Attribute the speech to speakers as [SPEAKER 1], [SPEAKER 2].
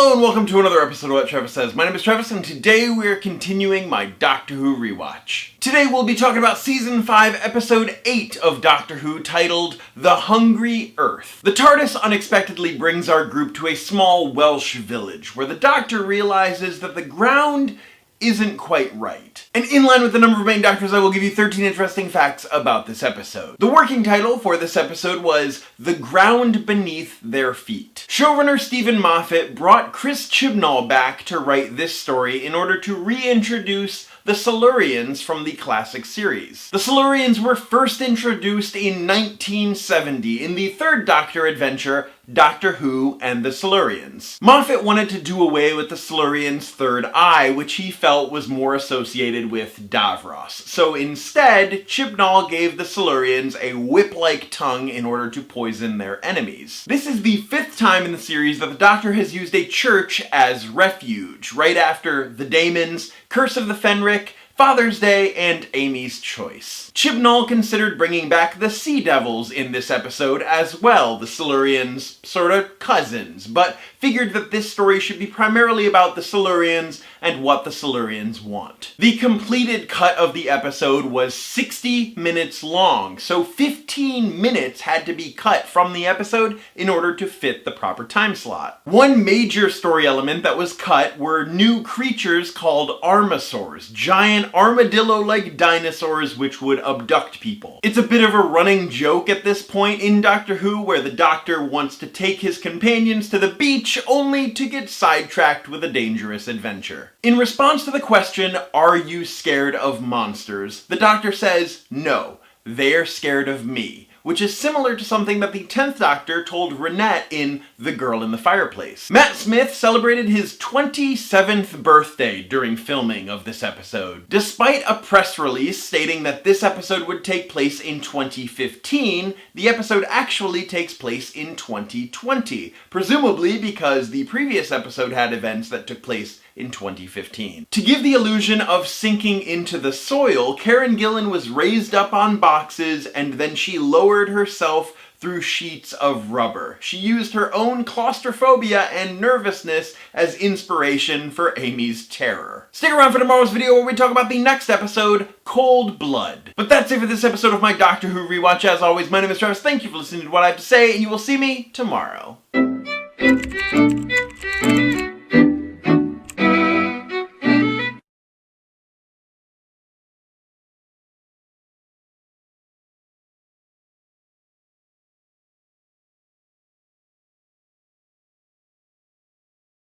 [SPEAKER 1] Hello and welcome to another episode of What Travis Says. My name is Travis and today we're continuing my Doctor Who rewatch. Today we'll be talking about Season 5, Episode 8 of Doctor Who, titled The Hungry Earth. The TARDIS unexpectedly brings our group to a small Welsh village, where the Doctor realizes that the ground isn't quite right. And in line with the number of main doctors, I will give you 13 interesting facts about this episode. The working title for this episode was The Ground Beneath Their Feet. Showrunner Stephen Moffat brought Chris Chibnall back to write this story in order to reintroduce the Silurians from the classic series. The Silurians were first introduced in 1970 in the third Doctor adventure, Doctor Who and the Silurians. Moffat wanted to do away with the Silurians' third eye, which he felt was more associated with Davros. So instead, Chibnall gave the Silurians a whip-like tongue in order to poison their enemies. This is the fifth time in the series that the Doctor has used a church as refuge, right after the Daemons, Curse of the Fenric, Father's Day, and Amy's Choice. Chibnall considered bringing back the Sea Devils in this episode as well, the Silurians' sorta cousins, but figured that this story should be primarily about the Silurians and what the Silurians want. The completed cut of the episode was 60 minutes long, so 15 minutes had to be cut from the episode in order to fit the proper time slot. One major story element that was cut were new creatures called armosaurs, giant armadillo-like dinosaurs which would abduct people. It's a bit of a running joke at this point in Doctor Who where the Doctor wants to take his companions to the beach only to get sidetracked with a dangerous adventure. In response to the question, "Are you scared of monsters?" the Doctor says, "No, they're scared of me," which is similar to something that the 10th Doctor told Reinette in The Girl in the Fireplace. Matt Smith celebrated his 27th birthday during filming of this episode. Despite a press release stating that this episode would take place in 2015, the episode actually takes place in 2020, presumably because the previous episode had events that took place in 2015. To give the illusion of sinking into the soil, Karen Gillan was raised up on boxes and then she lowered herself through sheets of rubber. She used her own claustrophobia and nervousness as inspiration for Amy's terror. Stick around for tomorrow's video where we talk about the next episode, Cold Blood. But that's it for this episode of my Doctor Who rewatch. As always, my name is Travis. Thank you for listening to what I have to say, and you will see me tomorrow.